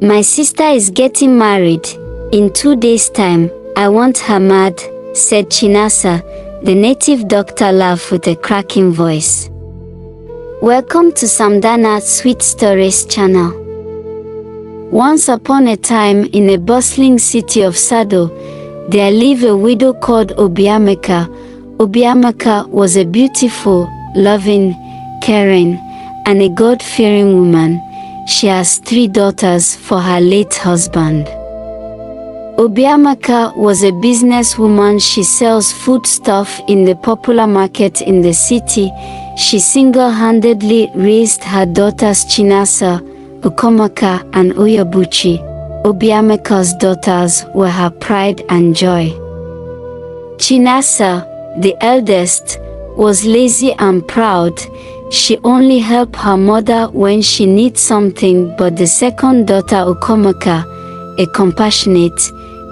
My sister is getting married in 2 days' time. I want her mad, said Chinasa. The native doctor laughed with a cracking voice. Welcome to Samdannasweetstorie channel. Once upon a time, in a bustling city of Sado, there lived a widow called Obiamaka. Obiamaka was a beautiful, loving, caring, and a God-fearing woman. She has 3 daughters for her late husband. Obiamaka was a businesswoman. She sells foodstuff in the popular market in the city. She single-handedly raised her daughters Chinasa, Ukomaka, and Uyabuchi. Obiamaka's daughters were her pride and joy. Chinasa, the eldest, was lazy and proud. She only helped her mother when she needs something, but the second daughter Ukomaka, a compassionate,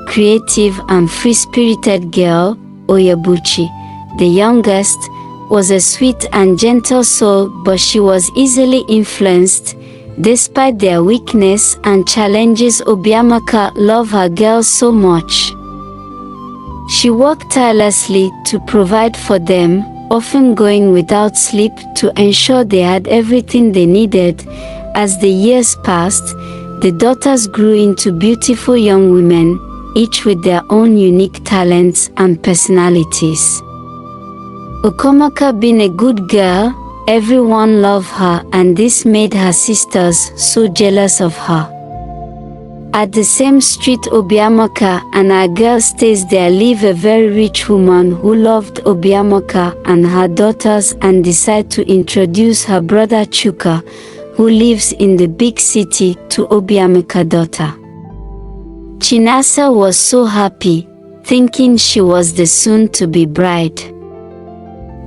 creative and free-spirited girl, Uyabuchi, the youngest, was a sweet and gentle soul, but she was easily influenced. Despite their weakness and challenges, Obiamaka loved her girls so much. She worked tirelessly to provide for them, often going without sleep to ensure they had everything they needed. As the years passed, the daughters grew into beautiful young women, each with their own unique talents and personalities. Ukomaka, being a good girl, everyone loved her, and this made her sisters so jealous of her. At the same street Obiamaka and her girl stays there lived a very rich woman who loved Obiamaka and her daughters and decided to introduce her brother Chuka, who lives in the big city, to Obiamaka's daughter. Chinasa was so happy, thinking she was the soon-to-be bride.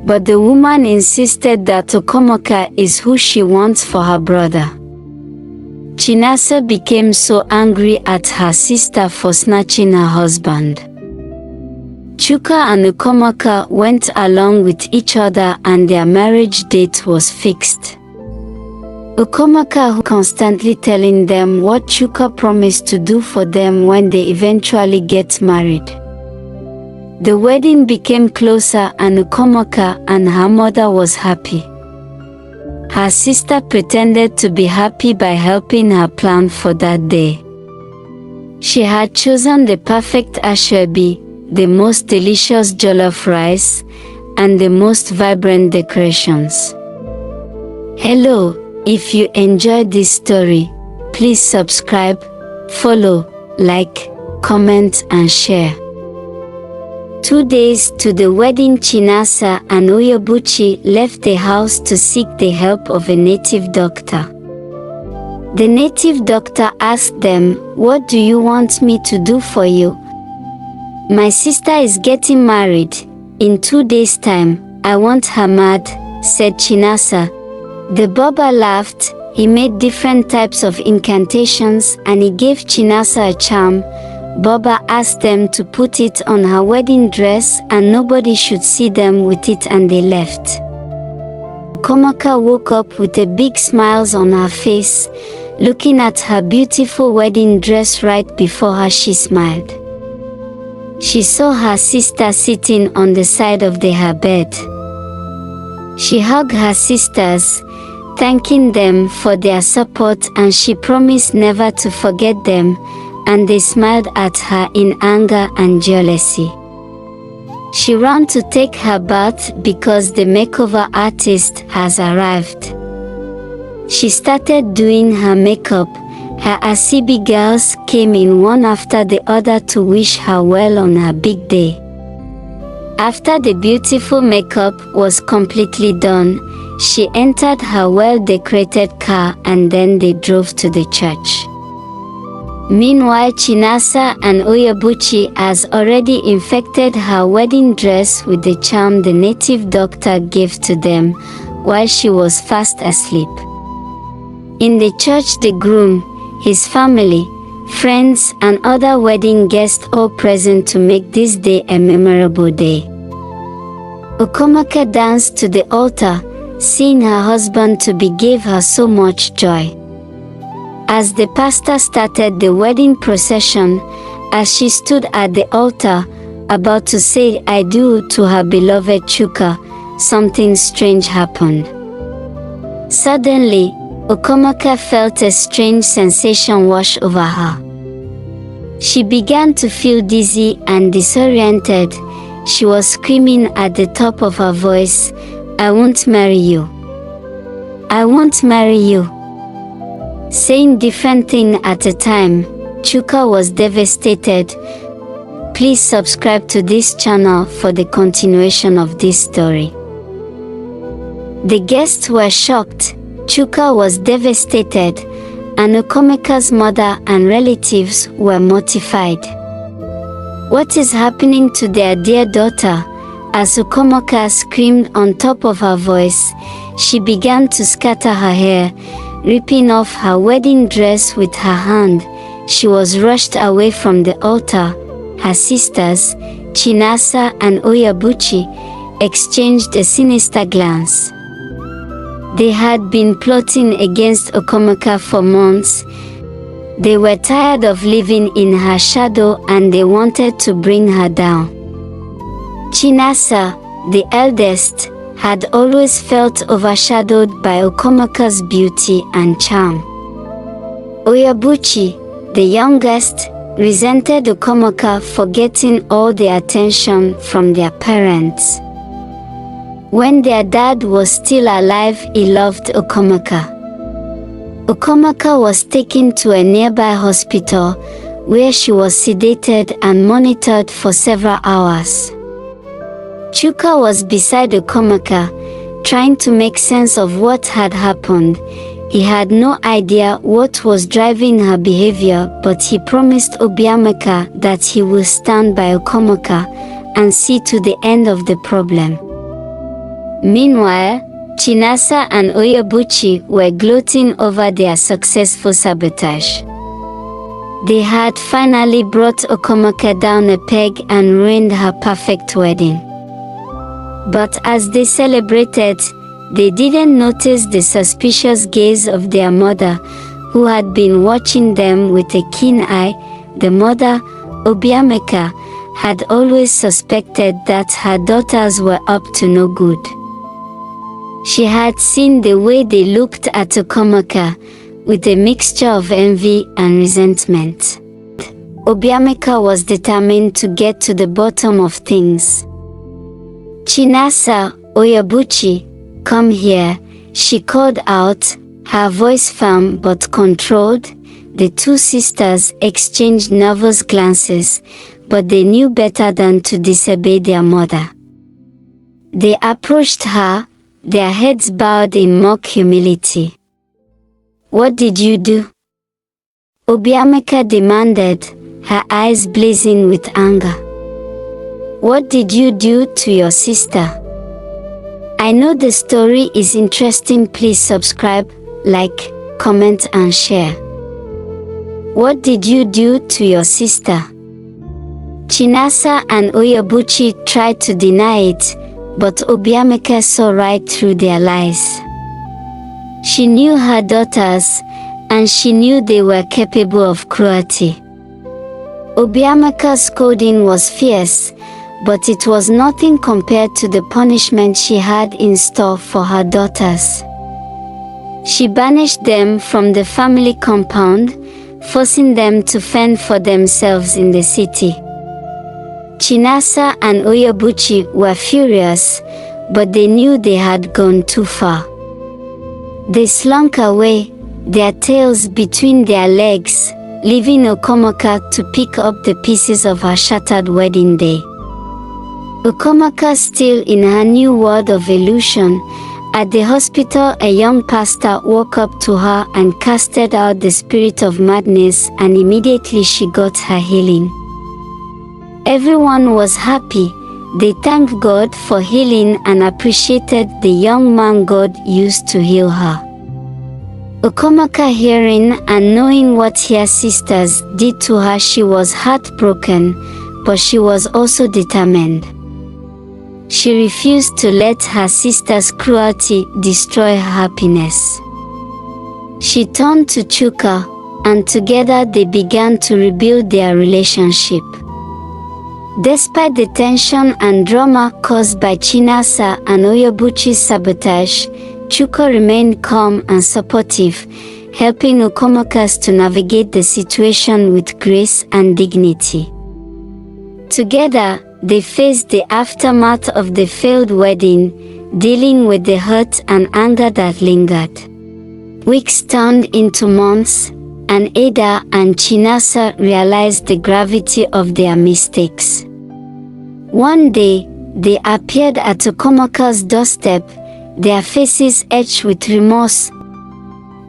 But the woman insisted that Ukomaka is who she wants for her brother. Chinasa became so angry at her sister for snatching her husband. Chuka and Ukomaka went along with each other and their marriage date was fixed. Ukomaka constantly telling them what Chuka promised to do for them when they eventually get married. The wedding became closer and Ukomaka and her mother was happy. Her sister pretended to be happy by helping her plan for that day. She had chosen the perfect ashwebi, the most delicious jollof rice, and the most vibrant decorations. Hello, if you enjoyed this story, please subscribe, follow, like, comment and share. 2 days to the wedding, Chinasa and Uyabuchi left the house to seek the help of a native doctor. The native doctor asked them, "What do you want me to do for you?" "My sister is getting married in 2 days' time. I want her mad," said Chinasa. The Baba laughed. He made different types of incantations and he gave Chinasa a charm. Baba asked them to put it on her wedding dress and nobody should see them with it, and they left. Ukomaka woke up with a big smile on her face, looking at her beautiful wedding dress. Right before her she smiled. She saw her sister sitting on the side of her bed. She hugged her sisters, thanking them for their support, and she promised never to forget them, and they smiled at her in anger and jealousy. She ran to take her bath because the makeover artist has arrived. She started doing her makeup. Her Asibi girls came in one after the other to wish her well on her big day. After the beautiful makeup was completely done, she entered her well-decorated car and then they drove to the church. Meanwhile, Chinasa and Uyabuchi has already infected her wedding dress with the charm the native doctor gave to them while she was fast asleep. In the church, the groom, his family, friends and other wedding guests all present to make this day a memorable day. Ukomaka danced to the altar. Seeing her husband to be gave her so much joy. As the pastor started the wedding procession, as she stood at the altar, about to say "I do" to her beloved Chuka, something strange happened. Suddenly, Okomaka felt a strange sensation wash over her. She began to feel dizzy and disoriented. She was screaming at the top of her voice, "I won't marry you. I won't marry you." Saying different things at a time, Chuka was devastated. Please subscribe to this channel for the continuation of this story. The guests were shocked, Chuka was devastated, and Okomaka's mother and relatives were mortified. What is happening to their dear daughter? As Okomaka screamed on top of her voice, she began to scatter her hair, ripping off her wedding dress with her hand. She was rushed away from the altar. Her sisters, Chinasa and Obiamaka, exchanged a sinister glance. They had been plotting against Okomaka for months. They were tired of living in her shadow and they wanted to bring her down. Chinasa, the eldest, had always felt overshadowed by Okomaka's beauty and charm. Obiamaka, the youngest, resented Okomaka for getting all the attention from their parents. When their dad was still alive, he loved Okomaka. Okomaka was taken to a nearby hospital, where she was sedated and monitored for several hours. Chuka was beside Okomaka, trying to make sense of what had happened. He had no idea what was driving her behavior, but he promised Obiamaka that he will stand by Okomaka and see to the end of the problem. Meanwhile, Chinasa and Obiamaka were gloating over their successful sabotage. They had finally brought Okomaka down a peg and ruined her perfect wedding. But as they celebrated, they didn't notice the suspicious gaze of their mother, who had been watching them with a keen eye. The mother, Obiamaka, had always suspected that her daughters were up to no good. She had seen the way they looked at Okomaka, with a mixture of envy and resentment. Obiamaka was determined to get to the bottom of things. "Chinasa, Obiamaka, come here," she called out, her voice firm but controlled. The two sisters exchanged nervous glances, but they knew better than to disobey their mother. They approached her, their heads bowed in mock humility. "What did you do?" Obiamaka demanded, her eyes blazing with anger. "What did you do to your sister?" I know the story is interesting. Please subscribe, like, comment and share. What did you do to your sister? Chinasa and Obiamaka tried to deny it, but Obiamaka saw right through their lies. She knew her daughters, and she knew they were capable of cruelty. Obiamaka's scolding was fierce, but it was nothing compared to the punishment she had in store for her daughters. She banished them from the family compound, forcing them to fend for themselves in the city. Chinasa and Obiamaka were furious, but they knew they had gone too far. They slunk away, their tails between their legs, leaving Okomaka to pick up the pieces of her shattered wedding day. Okomaka, still in her new world of illusion, at the hospital a young pastor walked up to her and casted out the spirit of madness, and immediately she got her healing. Everyone was happy. They thanked God for healing and appreciated the young man God used to heal her. Okomaka, hearing and knowing what her sisters did to her, she was heartbroken, but she was also determined. She refused to let her sister's cruelty destroy her happiness. She turned to Chuka, and together they began to rebuild their relationship. Despite the tension and drama caused by Chinasa and Oyabuchi's sabotage, Chuko remained calm and supportive, helping Okomokas to navigate the situation with grace and dignity. Together, they faced the aftermath of the failed wedding, dealing with the hurt and anger that lingered. Weeks turned into months, and Ada and Chinasa realized the gravity of their mistakes. One day, they appeared at Okomoka's doorstep, their faces etched with remorse.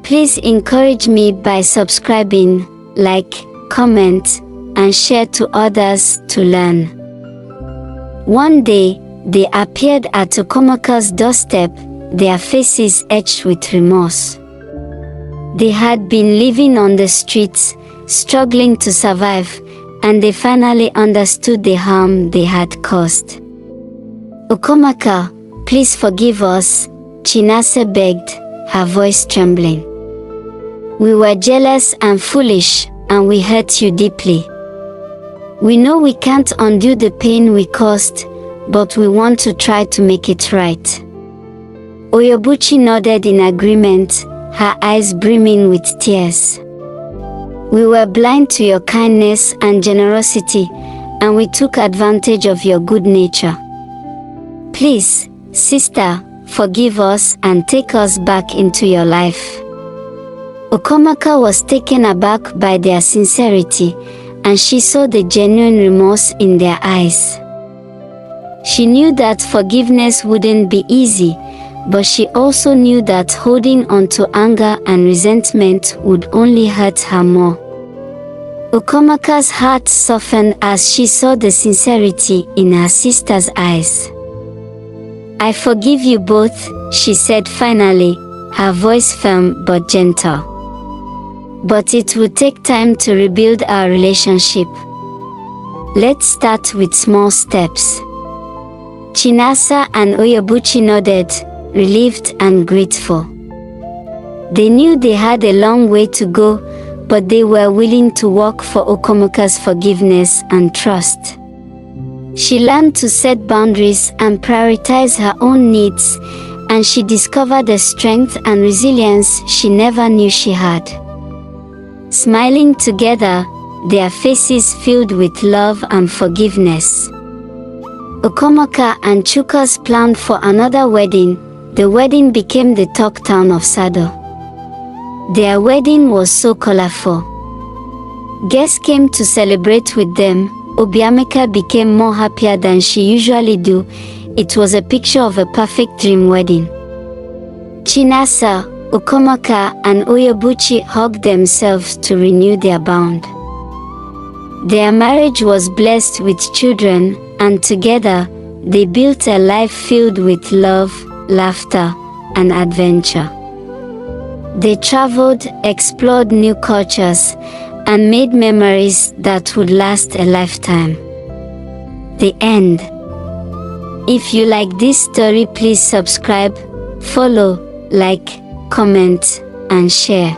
Please encourage me by subscribing, like, comment, and share to others to learn. One day, they appeared at Okomoka's doorstep, their faces etched with remorse. They had been living on the streets, struggling to survive, and they finally understood the harm they had caused. Okomaka, please forgive us, Chinasa begged, her voice trembling. We were jealous and foolish, and we hurt you deeply. We know we can't undo the pain we caused, but we want to try to make it right. Oyabuchi nodded in agreement, her eyes brimming with tears. We were blind to your kindness and generosity, and we took advantage of your good nature. Please, sister, forgive us and take us back into your life. Okomaka was taken aback by their sincerity, and she saw the genuine remorse in their eyes. She knew that forgiveness wouldn't be easy, but she also knew that holding on to anger and resentment would only hurt her more. Okomaka's heart softened as she saw the sincerity in her sister's eyes. I forgive you both, she said finally, her voice firm but gentle. But it will take time to rebuild our relationship. Let's start with small steps. Chinasa and Oyabuchi nodded, relieved and grateful. They knew they had a long way to go, but they were willing to work for Okomoka's forgiveness and trust. She learned to set boundaries and prioritize her own needs, and she discovered a strength and resilience she never knew she had. Smiling together, their faces filled with love and forgiveness. Okomoka and Chukas planned for another wedding. The wedding became the talk town of Sado. Their wedding was so colorful. Guests came to celebrate with them. Obiamaka became more happier than she usually do. It was a picture of a perfect dream wedding. Chinasa, Okomaka, and Oyabuchi hugged themselves to renew their bond. Their marriage was blessed with children, and together, they built a life filled with love, laughter, and adventure. They traveled, explored new cultures, and made memories that would last a lifetime. The end. If you like this story, please subscribe, follow, like, comment, and share.